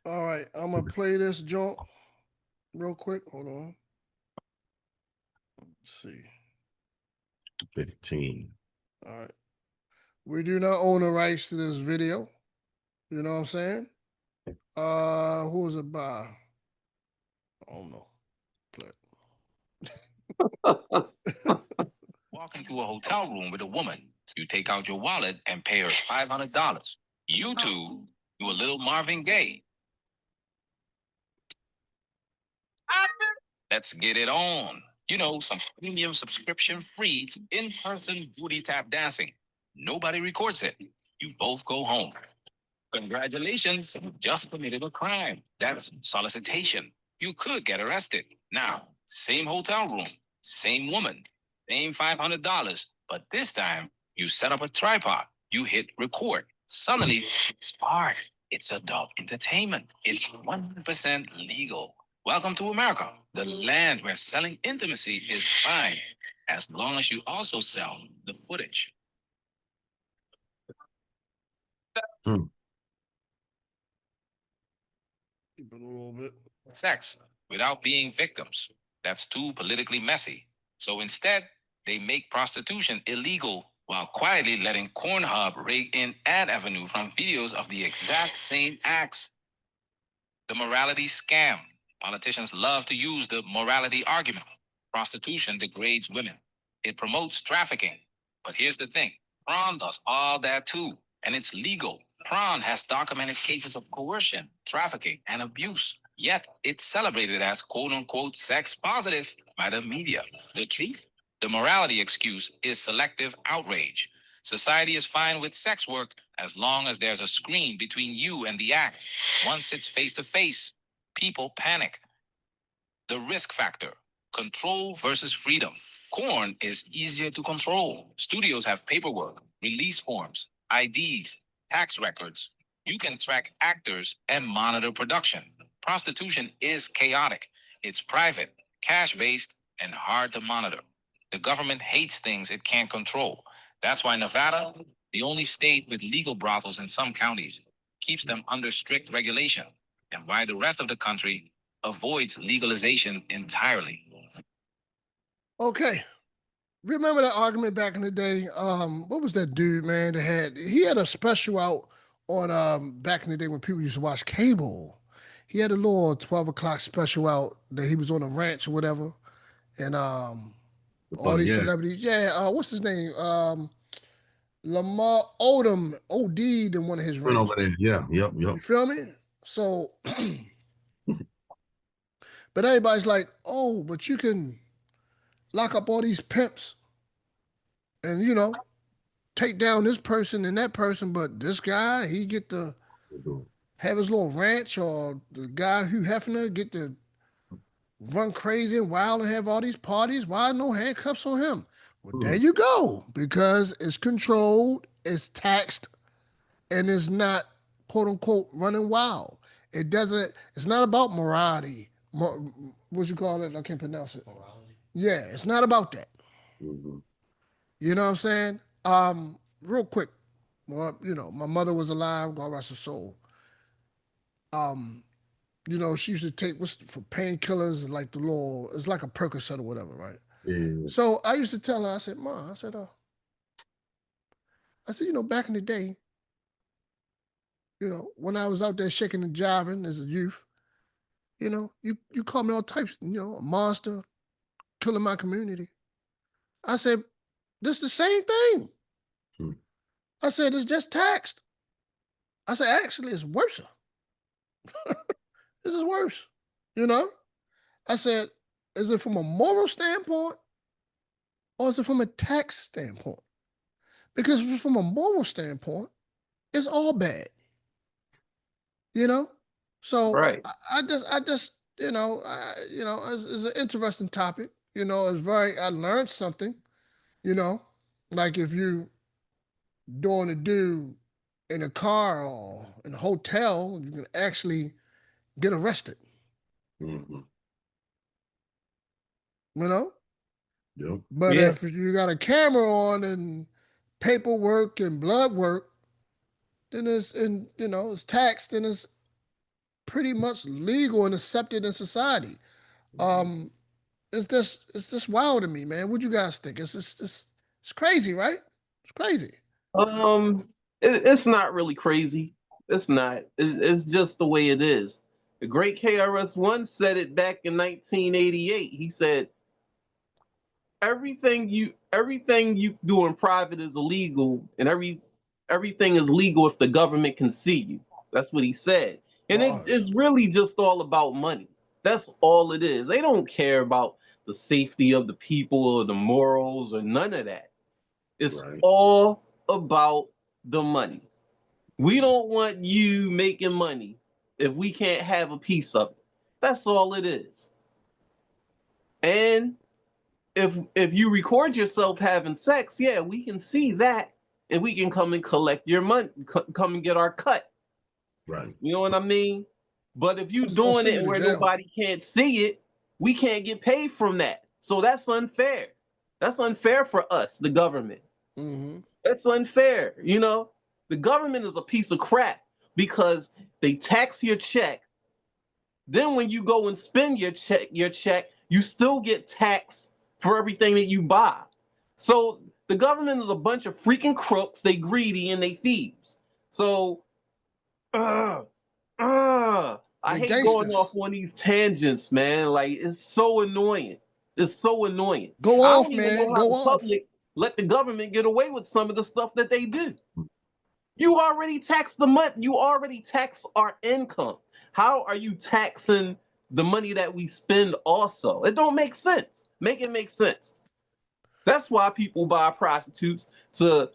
All right, I'm gonna play this joint real quick. Hold on. Let's see. 15. All right. We do not own the rights to this video. You know what I'm saying? Who is it by? I don't know. Walk into a hotel room with a woman. You take out your wallet and pay her $500. You two do a little Marvin Gaye. Let's get it on. You know, some premium subscription free in-person booty tap dancing. Nobody records it. You both go home. Congratulations, you just committed a crime. That's solicitation. You could get arrested. Now, same hotel room, same woman, same $500, but this time you set up a tripod. You hit record. Suddenly, it's art. It's adult entertainment. It's 100% legal. Welcome to America, the land where selling intimacy is fine, as long as you also sell the footage. Keep it a little bit. Sex without being victims. That's too politically messy. So instead, they make prostitution illegal while quietly letting Pornhub rake in ad revenue from videos of the exact same acts. The morality scam. Politicians love to use the morality argument. Prostitution degrades women. It promotes trafficking. But here's the thing. Prawn does all that too. And it's legal. Prawn has documented cases of coercion, trafficking, and abuse. Yet it's celebrated as quote-unquote sex positive by the media. The truth? The morality excuse is selective outrage. Society is fine with sex work as long as there's a screen between you and the act. Once it's face-to-face, people panic. The risk factor. Control versus freedom. Porn is easier to control. Studios have paperwork, release forms, IDs, tax records. You can track actors and monitor production. Prostitution is chaotic. It's private, cash-based, and hard to monitor. The government hates things it can't control. That's why Nevada, the only state with legal brothels in some counties, keeps them under strict regulation, and why the rest of the country avoids legalization entirely. Okay. Remember that argument back in the day? What was that dude, man, he had a special out on back in the day when people used to watch cable. He had a little 12 o'clock special out that he was on a ranch or whatever. And all these celebrities, what's his name? Lamar Odom OD'd in one of his Went ranches. over there. Yeah, yep. You feel me? So, but everybody's like, oh, but you can lock up all these pimps and, take down this person and that person, but this guy, he get to have his little ranch, or the guy Hugh Hefner get to run crazy and wild and have all these parties. Why no handcuffs on him? Well, there you go, because it's controlled, it's taxed, and it's not quote unquote running wild. It's not about morality. What you call it? I can't pronounce it. Morality. Yeah, it's not about that. Mm-hmm. You know what I'm saying? Real quick. Well, my mother was alive, God rest her soul. She used to take for painkillers, like the little, it's like a Percocet or whatever, right? Yeah. So I used to tell her, I said, Ma, back in the day, when I was out there shaking and jiving as a youth, you called me all types, a monster, killing my community. I said, this is the same thing. I said, it's just taxed. I said, actually, it's worse. This is worse. I said, is it from a moral standpoint or is it from a tax standpoint? Because if it's from a moral standpoint, it's all bad. So right. I just it's an interesting topic. I learned something. Like if you doing a do in a car or in a hotel, you can actually get arrested. Mm-hmm. Yep. But if you got a camera on and paperwork and blood work, then it's taxed and it's pretty much legal and accepted in society. It's just wild to me, man. What you guys think? It's crazy, right? It's crazy. It's not really crazy. It's not. It's just the way it is. The great KRS-One said it back in 1988. He said, everything you do in private is illegal, and everything is legal if the government can see you. That's what he said. And it's really just all about money. That's all it is. They don't care about the safety of the people or the morals or none of that. It's all about the money. We don't want you making money if we can't have a piece of it. That's all it is. And if you record yourself having sex, yeah, we can see that, and we can come and collect your money, come and get our cut. Right. You know what I mean? But if you doing it where nobody can't see it, we can't get paid from that. So that's unfair. That's unfair for us, the government. Mm-hmm. That's unfair. You know, the government is a piece of crap because they tax your check. Then when you go and spend your check, you still get taxed for everything that you buy. So the government is a bunch of freaking crooks. They greedy and they thieves. So, I hate going off on these tangents, man. Like, it's so annoying. It's so annoying. Go I off, don't even man. know how Go the off. public let the government get away with some of the stuff that they do. You already tax the money. You already tax our income. How are you taxing the money that we spend also? It don't make sense. Make it make sense. That's why people buy prostitutes, to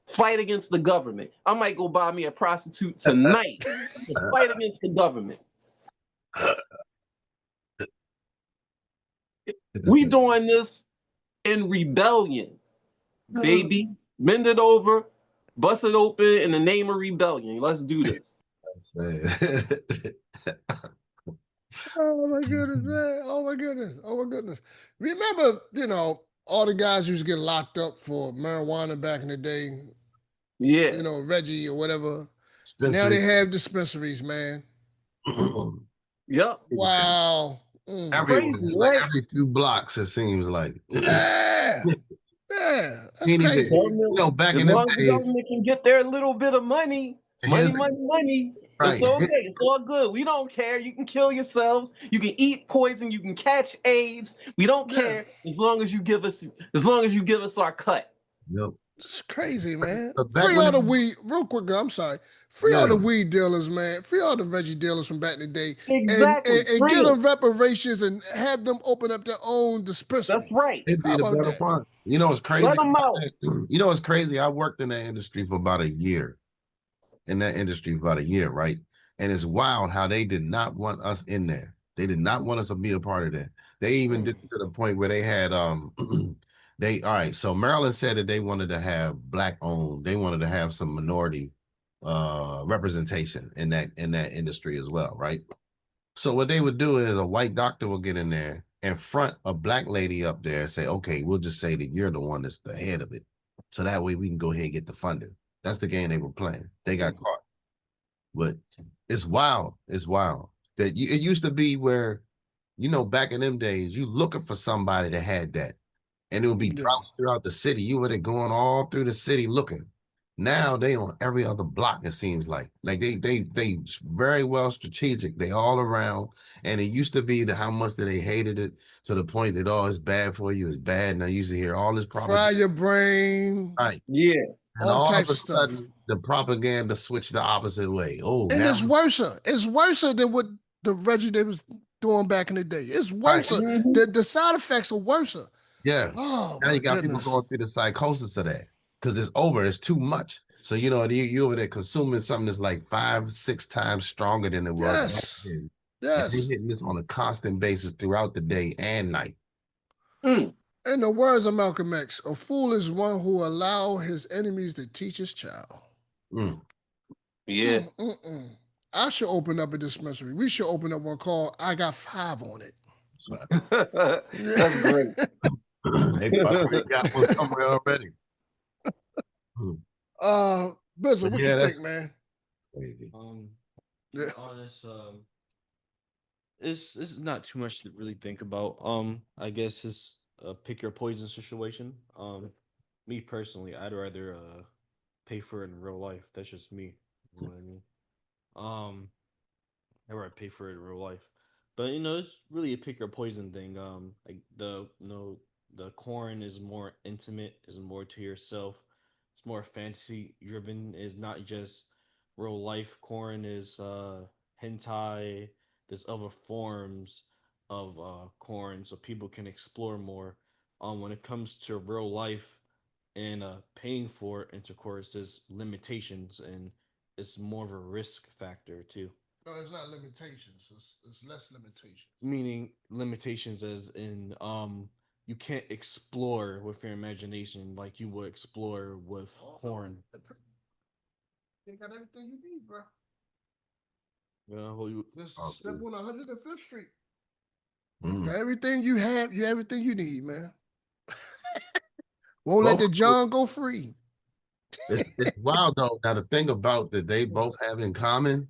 fight against the government. I might go buy me a prostitute tonight to fight against the government. We doing this in rebellion, baby. Bend it over, bust it open in the name of rebellion. Let's do this. Oh my goodness, man. Oh my goodness. Oh my goodness. Remember, all the guys used to get locked up for marijuana back in the day. Yeah. Reggie or whatever. Now they have dispensaries, man. Yep. Wow. Crazy, like right? every few blocks, it seems like. Yeah. Yeah. That's crazy. Back as in the long as the days, government can get their little bit of money. Right. It's okay. It's all good. We don't care. You can kill yourselves. You can eat poison. You can catch AIDS. We don't care as long as you give us our cut. Yep. It's crazy, man. Back Free when all the weed, real quick, girl, I'm sorry. Free all Yeah. the weed dealers, man. Free all the veggie dealers from back in the day. Exactly. And get them reparations and have them open up their own dispensary. That's right. It'd be How the about better that? part. You know what's crazy? Let them out. You know what's crazy? I worked in that industry for about a year. Right? And it's wild how they did not want us in there. They did not want us to be a part of that. They even did to the point where they had so Maryland said that they wanted to have black owned, they wanted to have some minority representation in that industry as well, right? So what they would do is a white doctor will get in there and front a black lady up there and say, okay, we'll just say that you're the one that's the head of it. So that way we can go ahead and get the funding. That's the game they were playing. They got caught. But it's wild. It's wild. It used to be where, back in them days, you looking for somebody that had that. And it would be droughts throughout the city. You would have going all through the city looking. Now they on every other block, it seems like. Like they very well strategic. They all around. And it used to be how much that they hated it to the point that, it's bad for you, it's bad. And I used to hear all this propaganda. Fry your brain. Right. Yeah. And all all types of a of stuff. sudden, the propaganda switched the opposite way. And it's worse. It's worse than what the Reggie they was doing back in the day. It's worse. Right. The side effects are worse. Yeah. Oh, now my you got goodness. people going through the psychosis of that because it's over. It's too much. So, you over there consuming something that's like 5-6 times stronger than it was. Yes. They're hitting this on a constant basis throughout the day and night. In the words of Malcolm X, a fool is one who allow his enemies to teach his child. Yeah. I should open up a dispensary. We should open up one called I Got 5 on it. That's great. They probably got one somewhere already. Bizzle, what you think, man? Crazy. All this It's not too much to really think about. I guess it's a pick your poison situation. Me personally, I'd rather pay for it in real life. That's just me. You know what I mean? Um, I'd rather pay for it in real life. But it's really a pick your poison thing. Like the corn is more intimate, is more to yourself. It's more fantasy driven. Is not just real life. Corn is hentai. There's other forms of corn, so people can explore more. When it comes to real life and paying for intercourse, there's limitations and it's more of a risk factor too. No, it's not limitations. It's less limitations. Meaning limitations as in you can't explore with your imagination like you would explore with porn. You got everything you need, bro. Yeah, well, This is step on 105th Street. Mm. Got everything you have, everything you need, man. Won't let the John go free. It's wild though. Now the thing about that they both have in common,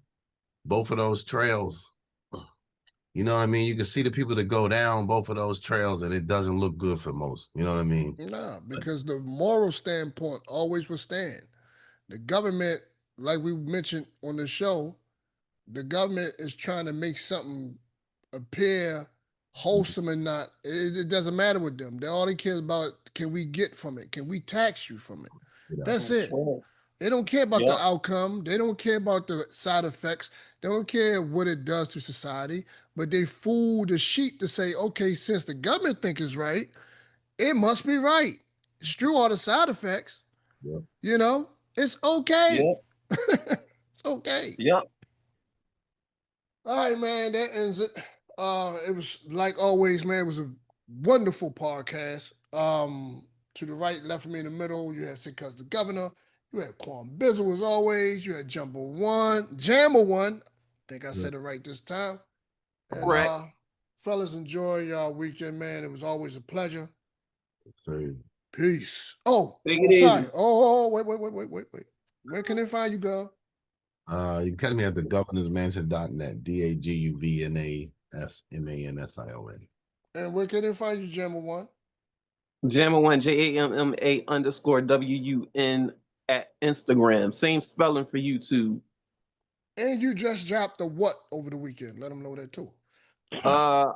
both of those trails. You know what I mean? You can see the people that go down both of those trails, and it doesn't look good for most. You know what I mean? Nah, because the moral standpoint always will stand. The government, like we mentioned on the show, the government is trying to make something appear wholesome or not. It doesn't matter with them. They all they care about, can we get from it? Can we tax you from it? Yeah. That's it. They don't care about the outcome. They don't care about the side effects. They don't care what it does to society. But they fool the sheep to say, okay, since the government think it's right, it must be right. Screw all the side effects. Yep. It's okay. Yep. It's okay. Yep. All right, man. That ends it. It was like always, man. It was a wonderful podcast. To the right, left of me in the middle, you had Sick Cuz the Governor. You had Quan Bizzle as always. You had Jammer One. I think I said it right this time. And, Correct. Fellas, enjoy y'all weekend, man. It was always a pleasure. So, Peace. Oh, Take it sorry. easy. Oh, wait. Where can they find you, girl? you can catch me at the governorsmansion.net, DAGUVNASMANSION. And where can they find you, Jammer One? Jamma1, JAMMA_WUN at Instagram. Same spelling for YouTube. And you just dropped the what over the weekend? Let them know that too. I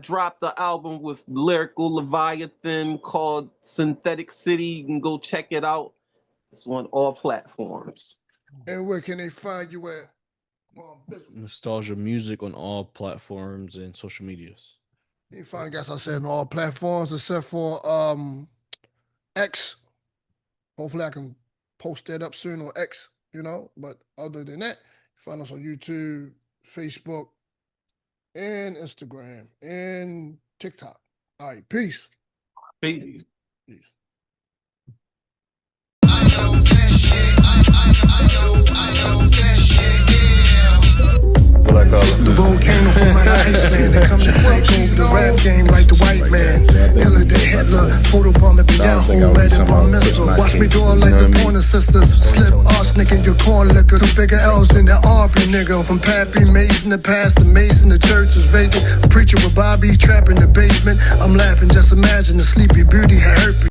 dropped the album with Lyrical Leviathan called Synthetic City. You can go check it out. It's on all platforms. And where can they find you at? Nostalgia Music on all platforms and social medias. You can find guys, I said, on all platforms except for X. Hopefully I can post that up soon on X, But other than that, find us on YouTube, Facebook, and Instagram, and TikTok. All right, peace. Peace. Peace. The volcano from out of Iceland, they come to take over the rap game like the white man. Iller than Hitler, photobomb at the Yahoo, let it bomb missile. Watch me do it like the Pointer Sisters. Slip arsenic in your corn liquor. Two bigger L's than the Aubrey nigga. From Pappy Mason to Pastor Mason, the church is vacant. I'm preaching with Bobby, trapped in the basement. I'm laughing, just imagine the Sleepy Beauty had herpes.